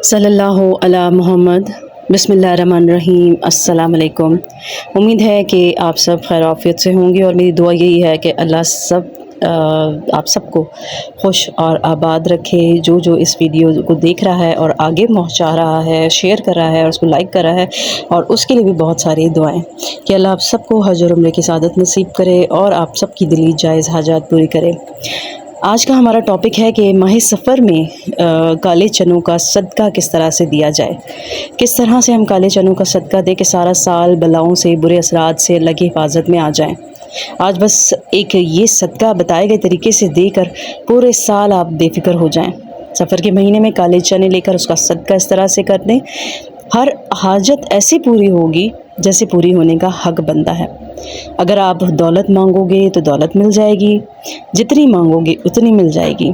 صلی اللہ علی محمد۔ بسم اللہ الرحمن الرحیم۔ السلام علیکم۔ امید ہے کہ آپ سب خیر عافیت سے ہوں گے، اور میری دعا یہی ہے کہ اللہ آپ سب کو خوش اور آباد رکھے۔ جو اس ویڈیو کو دیکھ رہا ہے اور آگے پہنچا رہا ہے، شیئر کر رہا ہے اور اس کو لائک کر رہا ہے، اور اس کے لیے بھی بہت ساری دعائیں کہ اللہ آپ سب کو حج اور عمرے کی سعادت نصیب کرے اور آپ سب کی دلی جائز حاجات پوری کرے۔ آج کا ہمارا ٹاپک ہے کہ ماہ سفر میں کالے چنوں کا صدقہ کس طرح سے دیا جائے، کس طرح سے ہم کالے چنوں کا صدقہ دیں کہ سارا سال بلاؤں سے، برے اثرات سے اللہ کی حفاظت میں آ جائیں۔ آج بس ایک یہ صدقہ بتائے گئے طریقے سے دے کر پورے سال آپ بے فکر ہو جائیں۔ سفر کے مہینے میں کالے چنے لے کر اس کا صدقہ اس طرح سے کر دیں، ہر حاجت ایسی پوری ہوگی جیسے پوری ہونے کا حق بنتا ہے۔ اگر آپ دولت مانگو گے تو دولت مل جائے گی، جتنی مانگو گے اتنی مل جائے گی۔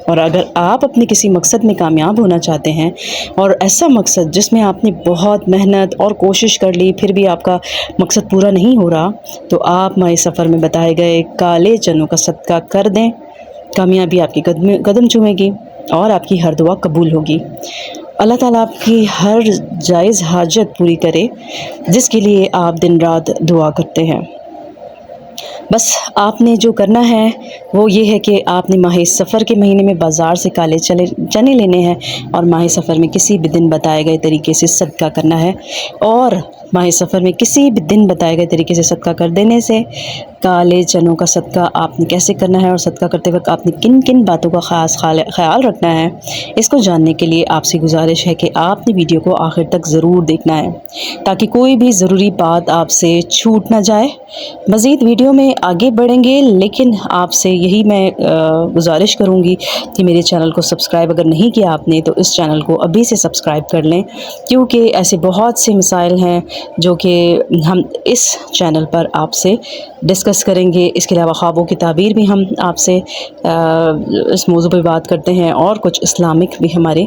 اور اگر آپ اپنے کسی مقصد میں کامیاب ہونا چاہتے ہیں، اور ایسا مقصد جس میں آپ نے بہت محنت اور کوشش کر لی پھر بھی آپ کا مقصد پورا نہیں ہو رہا، تو آپ ماہ سفر میں بتائے گئے کالے چنوں کا صدقہ کر دیں۔ کامیابی آپ کی قدم چومے گی اور آپ کی ہر دعا قبول ہوگی۔ اللہ تعالیٰ آپ کی ہر جائز حاجت پوری کرے جس کے لیے آپ دن رات دعا کرتے ہیں۔ بس آپ نے جو کرنا ہے وہ یہ ہے کہ آپ نے ماہ سفر کے مہینے میں بازار سے کالے چنے لینے ہیں، اور ماہ سفر میں کسی بھی دن بتائے گئے طریقے سے صدقہ کرنا ہے۔ اور ماہ سفر میں کسی بھی دن بتائے گئے طریقے سے صدقہ کر دینے سے کالے چنوں کا صدقہ آپ نے کیسے کرنا ہے، اور صدقہ کرتے وقت آپ نے کن کن باتوں کا خاص خیال رکھنا ہے، اس کو جاننے کے لیے آپ سے گزارش ہے کہ آپ نے ویڈیو کو آخر تک ضرور دیکھنا ہے تاکہ کوئی بھی ضروری بات آپ سے چھوٹ نہ جائے۔ مزید ویڈیو میں آگے بڑھیں گے، لیکن آپ سے یہی میں گزارش کروں گی کہ میرے چینل کو سبسکرائب اگر نہیں کیا آپ نے تو اس چینل کو ابھی سے سبسکرائب کر لیں، کیونکہ ایسے بہت سے مسائل ہیں جو کہ ہم اس چینل پر آپ سے ڈسکس کریں گے۔ اس کے علاوہ خوابوں کی تعبیر بھی ہم آپ سے اس موضوع پہ بات کرتے ہیں، اور کچھ اسلامک بھی ہمارے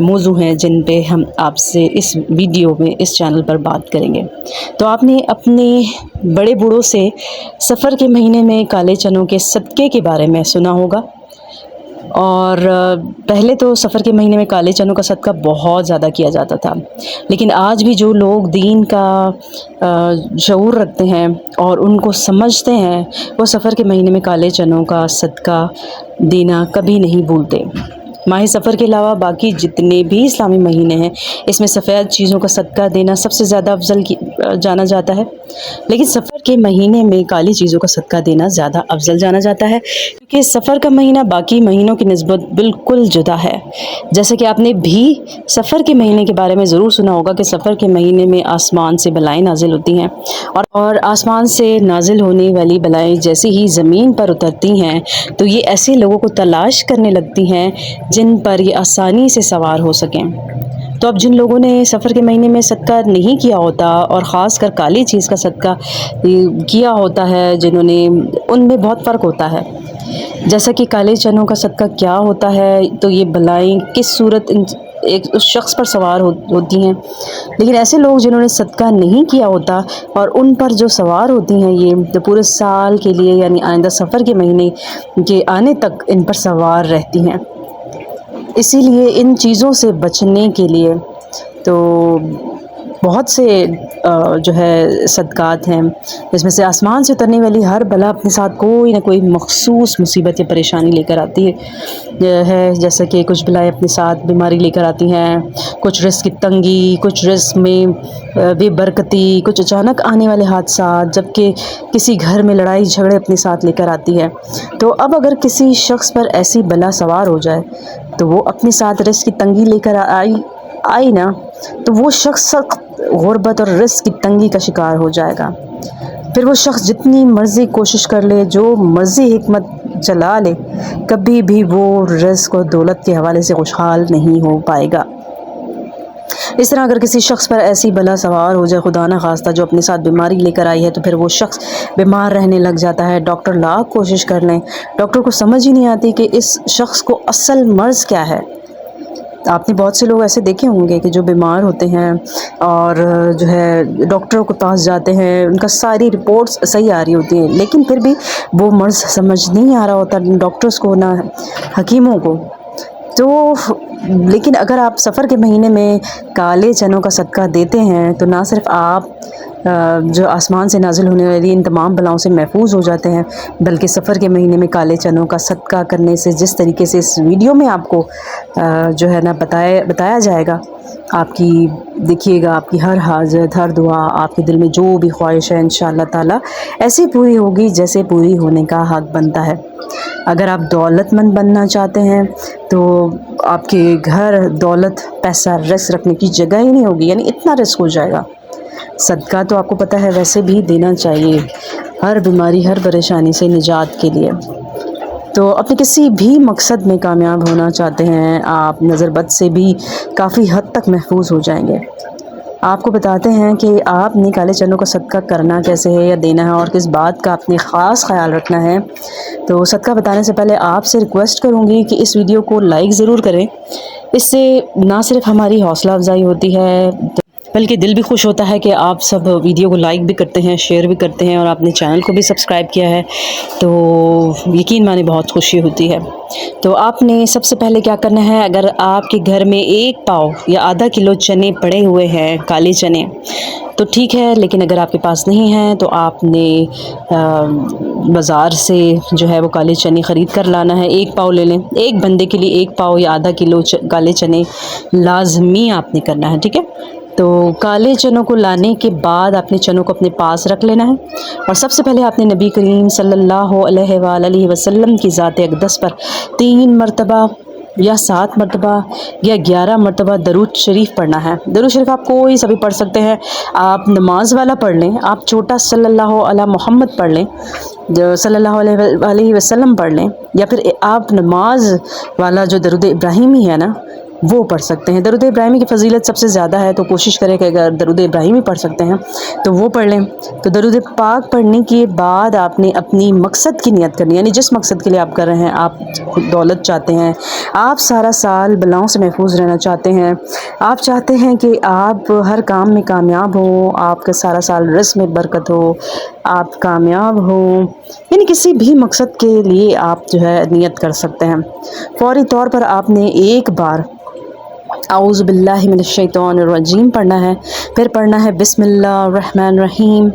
موضوع ہیں جن پہ ہم آپ سے اس ویڈیو میں اس چینل پر بات کریں گے۔ تو آپ نے اپنے بڑے بوڑھوں سے سفر کے مہینے میں کالے چنوں کے صدقے کے بارے میں سنا ہوگا، اور پہلے تو سفر کے مہینے میں کالے چنوں کا صدقہ بہت زیادہ کیا جاتا تھا، لیکن آج بھی جو لوگ دین کا شعور رکھتے ہیں اور ان کو سمجھتے ہیں، وہ سفر کے مہینے میں کالے چنوں کا صدقہ دینا کبھی نہیں بھولتے۔ ماہ سفر کے علاوہ باقی جتنے بھی اسلامی مہینے ہیں، اس میں سفید چیزوں کا صدقہ دینا سب سے زیادہ افضل جانا جاتا ہے، لیکن سفر کے مہینے میں کالی چیزوں کا صدقہ دینا زیادہ افضل جانا جاتا ہے، کیونکہ سفر کا مہینہ باقی مہینوں کی نسبت بالکل جدا ہے۔ جیسے کہ آپ نے بھی سفر کے مہینے کے بارے میں ضرور سنا ہوگا کہ سفر کے مہینے میں آسمان سے بلائیں نازل ہوتی ہیں، اور آسمان سے نازل ہونے والی بلائیں جیسے ہی زمین پر اترتی ہیں تو یہ ایسے لوگوں کو تلاش کرنے لگتی ہیں جن پر یہ آسانی سے سوار ہو سکیں۔ تو اب جن لوگوں نے سفر کے مہینے میں صدقہ نہیں کیا ہوتا، اور خاص کر کالی چیز کا صدقہ کیا ہوتا ہے، جنہوں نے، ان میں بہت فرق ہوتا ہے۔ جیسا کہ کالے چنوں کا صدقہ کیا ہوتا ہے، تو یہ بلائیں کس صورت اس شخص پر سوار ہوتی ہیں، لیکن ایسے لوگ جنہوں نے صدقہ نہیں کیا ہوتا اور ان پر جو سوار ہوتی ہیں، یہ تو پورے سال کے لیے یعنی آئندہ سفر کے مہینے کے آنے تک ان پر سوار رہتی ہیں۔ اسی لیے ان چیزوں سے بچنے کے لیے تو بہت سے جو ہے صدقات ہیں، جس میں سے آسمان سے اترنے والی ہر بلا اپنے ساتھ کوئی نہ کوئی مخصوص مصیبت یا پریشانی لے کر آتی ہے۔ جیسا کہ کچھ بلائیں اپنے ساتھ بیماری لے کر آتی ہیں، کچھ رزق کی تنگی، کچھ رزق میں بے برکتی، کچھ اچانک آنے والے حادثات، جبکہ کسی گھر میں لڑائی جھگڑے اپنے ساتھ لے کر آتی ہے۔ تو اب اگر کسی شخص پر ایسی بلا سوار ہو جائے تو وہ اپنے ساتھ رزق کی تنگی لے کر آئی نا، تو وہ شخص سخت غربت اور رزق کی تنگی کا شکار ہو جائے گا۔ پھر وہ شخص جتنی مرضی کوشش کر لے، جو مرضی حکمت چلا لے، کبھی بھی وہ رزق اور دولت کے حوالے سے خوشحال نہیں ہو پائے گا۔ اس طرح اگر کسی شخص پر ایسی بلا سوار ہو جائے، خدا نہ خواستہ، جو اپنے ساتھ بیماری لے کر آئی ہے، تو پھر وہ شخص بیمار رہنے لگ جاتا ہے۔ ڈاکٹر لاکھ کوشش کر لیں، ڈاکٹر کو سمجھ ہی نہیں آتی کہ اس شخص کو اصل مرض کیا ہے۔ آپ نے بہت سے لوگ ایسے دیکھے ہوں گے کہ جو بیمار ہوتے ہیں اور جو ہے ڈاکٹروں کے پاس جاتے ہیں، ان کا ساری رپورٹس صحیح آ رہی ہوتی ہیں، لیکن پھر بھی وہ مرض سمجھ نہیں آ رہا ہوتا ڈاکٹرز کو، نہ حکیموں کو۔ تو لیکن اگر آپ سفر کے مہینے میں کالے چنوں کا صدقہ دیتے ہیں تو نہ صرف آپ جو آسمان سے نازل ہونے والی ان تمام بلاؤں سے محفوظ ہو جاتے ہیں، بلکہ سفر کے مہینے میں کالے چنوں کا صدقہ کرنے سے جس طریقے سے اس ویڈیو میں آپ کو جو ہے نا بتایا جائے گا، آپ کی دیکھیے گا آپ کی ہر حاجت، ہر دعا، آپ کے دل میں جو بھی خواہش ہے انشاءاللہ تعالی ایسی پوری ہوگی جیسے پوری ہونے کا حق بنتا ہے۔ اگر آپ دولت مند بننا چاہتے ہیں تو آپ کے گھر دولت، پیسہ، رزق رکھنے کی جگہ ہی نہیں ہوگی، یعنی اتنا رزق ہو جائے گا۔ صدقہ تو آپ کو پتہ ہے ویسے بھی دینا چاہیے، ہر بیماری، ہر پریشانی سے نجات کے لیے۔ تو اپنے کسی بھی مقصد میں کامیاب ہونا چاہتے ہیں آپ، نظر بد سے بھی کافی حد تک محفوظ ہو جائیں گے۔ آپ کو بتاتے ہیں کہ آپ نے کالے چنوں کا صدقہ کرنا کیسے ہے یا دینا ہے اور کس بات کا آپ نے خاص خیال رکھنا ہے۔ تو صدقہ بتانے سے پہلے آپ سے ریکویسٹ کروں گی کہ اس ویڈیو کو لائک ضرور کریں، اس سے نہ صرف ہماری حوصلہ افزائی ہوتی ہے بلکہ دل بھی خوش ہوتا ہے کہ آپ سب ویڈیو کو لائک بھی کرتے ہیں، شیئر بھی کرتے ہیں اور آپ نے چینل کو بھی سبسکرائب کیا ہے، تو یقین مانے بہت خوشی ہوتی ہے۔ تو آپ نے سب سے پہلے کیا کرنا ہے، اگر آپ کے گھر میں 1 پاؤ یا آدھا کلو چنے پڑے ہوئے ہیں، کالے چنے، تو ٹھیک ہے، لیکن اگر آپ کے پاس نہیں ہیں تو آپ نے بازار سے جو ہے وہ کالے چنے خرید کر لانا ہے۔ 1 پاؤ لے لیں، ایک بندے کے لیے 1 پاؤ یا آدھا کلو کالے چنے لازمی آپ نے کرنا ہے، ٹھیک ہے۔ تو کالے چنوں کو لانے کے بعد آپ نے چنوں کو اپنے پاس رکھ لینا ہے اور سب سے پہلے آپ نے نبی کریم صلی اللہ علیہ وآلہ وسلم کی ذات اقدس پر 3 مرتبہ یا 7 مرتبہ یا 11 مرتبہ درود شریف پڑھنا ہے۔ درود شریف آپ کوئی سا بھی پڑھ سکتے ہیں، آپ نماز والا پڑھ لیں، آپ چھوٹا صلی اللہ علی محمد پڑھ لیں، جو صلی اللہ علیہ وسلم پڑھ لیں، یا پھر آپ نماز والا جو درود ابراہیمی ہے نا وہ پڑھ سکتے ہیں۔ درود ابراہیمی کی فضیلت سب سے زیادہ ہے، تو کوشش کریں کہ اگر درود ابراہیمی پڑھ سکتے ہیں تو وہ پڑھ لیں۔ تو درود پاک پڑھنے کے بعد آپ نے اپنی مقصد کی نیت کرنی ہے، یعنی جس مقصد کے لیے آپ کر رہے ہیں، آپ دولت چاہتے ہیں، آپ سارا سال بلاؤں سے محفوظ رہنا چاہتے ہیں، آپ چاہتے ہیں کہ آپ ہر کام میں کامیاب ہوں، آپ کا سارا سال رزق میں برکت ہو، آپ کامیاب ہوں، یعنی کسی بھی مقصد کے لیے آپ جو ہے نیت کر سکتے ہیں۔ فوری طور پر آپ نے ایک بار اعوذ باللہ من الشیطان الرجیم پڑھنا ہے، پھر پڑھنا ہے بسم اللہ الرحمن الرحیم۔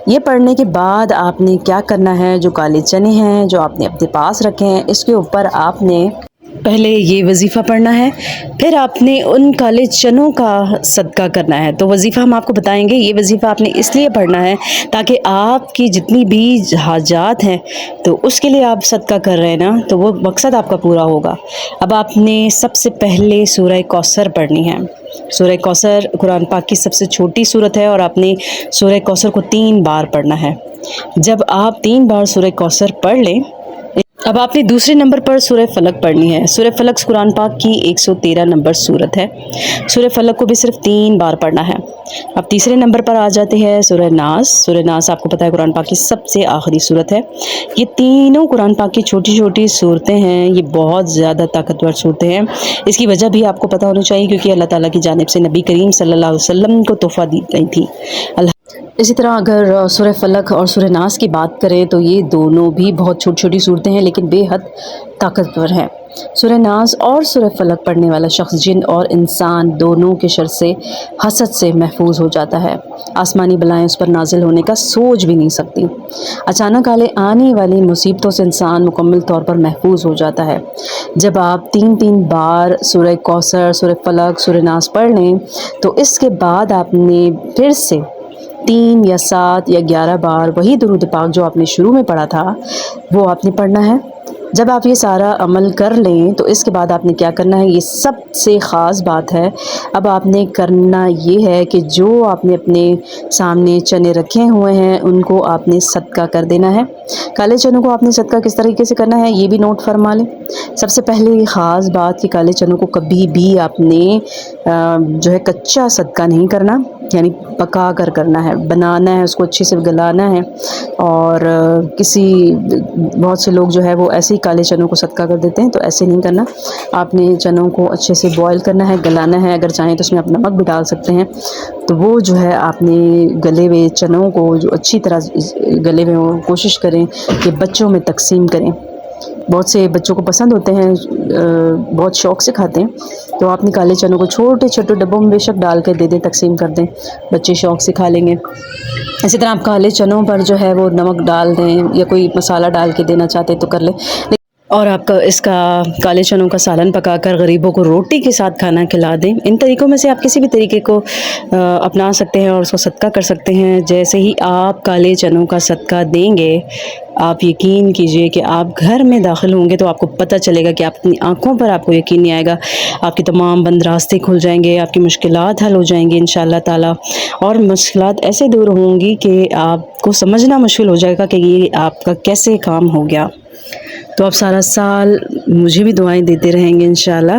یہ پڑھنے کے بعد آپ نے کیا کرنا ہے، جو کالے چنے ہیں جو آپ نے اپنے پاس رکھے ہیں، اس کے اوپر آپ نے پہلے یہ وظیفہ پڑھنا ہے، پھر آپ نے ان کالے چنوں کا صدقہ کرنا ہے۔ تو وظیفہ ہم آپ کو بتائیں گے، یہ وظیفہ آپ نے اس لیے پڑھنا ہے تاکہ آپ کی جتنی بھی حاجات ہیں تو اس کے لیے آپ صدقہ کر رہے ہیں نا، تو وہ مقصد آپ کا پورا ہوگا۔ اب آپ نے سب سے پہلے سورہ کوثر پڑھنی ہے۔ سورہ کوثر قرآن پاک کی سب سے چھوٹی سورت ہے اور آپ نے سورہ کوثر کو 3 بار پڑھنا ہے۔ جب آپ 3 بار سورہ کوثر پڑھ لیں، اب آپ نے دوسرے نمبر پر سورہ فلق پڑھنی ہے۔ سورہ فلق قرآن پاک کی 113 نمبر سورت ہے۔ سورہ فلق کو بھی صرف 3 بار پڑھنا ہے۔ اب تیسرے نمبر پر آ جاتے ہیں سورہ ناس۔ سورہ ناس آپ کو پتہ ہے قرآن پاک کی سب سے آخری سورت ہے۔ یہ تینوں قرآن پاک کی چھوٹی چھوٹی صورتیں ہیں، یہ بہت زیادہ طاقتور صورتیں ہیں۔ اس کی وجہ بھی آپ کو پتہ ہونی چاہیے کیونکہ اللہ تعالیٰ کی جانب سے نبی کریم صلی اللہ علیہ وسلم کو تحفہ دی گئی تھی۔ اسی طرح اگر سورہ فلق اور سورہ ناس کی بات کریں تو یہ دونوں بھی بہت چھوٹی چھوٹی صورتیں ہیں لیکن بے حد طاقتور ہیں۔ سورہ ناس اور سورہ فلق پڑھنے والا شخص جن اور انسان دونوں کے شر سے، حسد سے محفوظ ہو جاتا ہے۔ آسمانی بلائیں اس پر نازل ہونے کا سوچ بھی نہیں سکتی۔ اچانک آنے والی مصیبتوں سے انسان مکمل طور پر محفوظ ہو جاتا ہے۔ جب آپ 3 بار سورہ کوثر، سورہ فلق، سورہ ناس پڑھ لیں تو اس کے بعد آپ نے پھر سے 3 یا 7 یا 11 بار وہی درود پاک جو آپ نے شروع میں پڑھا تھا وہ آپ نے پڑھنا ہے۔ جب آپ یہ سارا عمل کر لیں تو اس کے بعد آپ نے کیا کرنا ہے، یہ سب سے خاص بات ہے۔ اب آپ نے کرنا یہ ہے کہ جو آپ نے اپنے سامنے چنے رکھے ہوئے ہیں ان کو آپ نے صدقہ کر دینا ہے۔ کالے چنوں کو آپ نے صدقہ کس طریقے سے کرنا ہے یہ بھی نوٹ فرما لیں۔ سب سے پہلے یہ خاص بات کہ کالے چنوں کو کبھی بھی آپ نے جو ہے کچا صدقہ نہیں کرنا، یعنی پکا کر کرنا ہے، بنانا ہے، اس کو اچھے سے گلانا ہے۔ اور بہت سے لوگ جو ہے وہ ایسے ہی کالے چنوں کو صدقہ کر دیتے ہیں، تو ایسے نہیں کرنا۔ آپ نے چنوں کو اچھے سے بوائل کرنا ہے، گلانا ہے، اگر چاہیں تو اس میں آپ نمک بھی ڈال سکتے ہیں۔ تو وہ جو ہے آپ نے گلے ہوئے چنوں کو جو اچھی طرح گلے ہوئے کوشش کریں کہ بچوں میں تقسیم کریں۔ بہت سے بچوں کو پسند ہوتے ہیں، بہت شوق سے کھاتے ہیں، تو آپ نے کالے چنوں کو چھوٹے چھوٹے ڈبوں میں بے شک ڈال کر دے دیں، تقسیم کر دیں، بچے شوق سے کھا لیں گے۔ اسی طرح آپ کالے چنوں پر جو ہے وہ نمک ڈال دیں، یا کوئی مسالہ ڈال کے دینا چاہتے تو کر لیں، اور آپ کا اس کا کالے چنوں کا سالن پکا کر غریبوں کو روٹی کے ساتھ کھانا کھلا دیں۔ ان طریقوں میں سے آپ کسی بھی طریقے کو اپنا سکتے ہیں اور اس کو صدقہ کر سکتے ہیں۔ جیسے ہی آپ کالے چنوں کا صدقہ دیں گے، آپ یقین کیجئے کہ آپ گھر میں داخل ہوں گے تو آپ کو پتہ چلے گا کہ آپ اپنی آنکھوں پر آپ کو یقین نہیں آئے گا، آپ کے تمام بند راستے کھل جائیں گے، آپ کی مشکلات حل ہو جائیں گی انشاءاللہ تعالی، اور مشکلات ایسے دور ہوں گی کہ آپ کو سمجھنا مشکل ہو جائے گا کہ یہ آپ کا کیسے کام ہو گیا۔ تو آپ سارا سال مجھے بھی دعائیں دیتے رہیں گے انشاءاللہ۔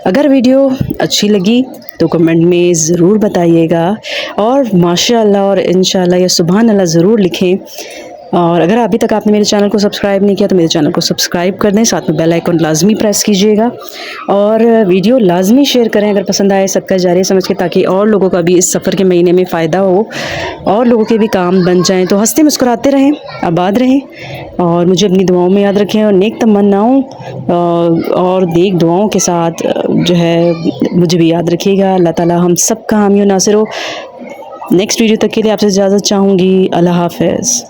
اگر ویڈیو اچھی لگی تو کمنٹ میں ضرور بتائیے گا، اور ماشاءاللہ اور انشاءاللہ یا سبحان اللہ ضرور لکھیں، اور اگر ابھی تک آپ نے میرے چینل کو سبسکرائب نہیں کیا تو میرے چینل کو سبسکرائب کر دیں، ساتھ میں بیل آئیکن لازمی پریس کیجیے گا، اور ویڈیو لازمی شیئر کریں اگر پسند آئے، صدقہ جاریہ سمجھ کے، تاکہ اور لوگوں کا بھی اس سفر کے مہینے میں فائدہ ہو، اور لوگوں کے بھی کام بن جائیں۔ تو ہنستے مسکراتے رہیں، آباد رہیں، اور مجھے اپنی دعاؤں میں یاد رکھیں، اور نیک تمناؤں اور نیک دعاؤں کے ساتھ جو ہے مجھے بھی یاد رکھیے گا۔ اللہ تعالی ہم سب کا حامی و ناصر ہو۔ نیکسٹ ویڈیو تک کے لیے آپ سے اجازت چاہوں گی۔ اللہ حافظ۔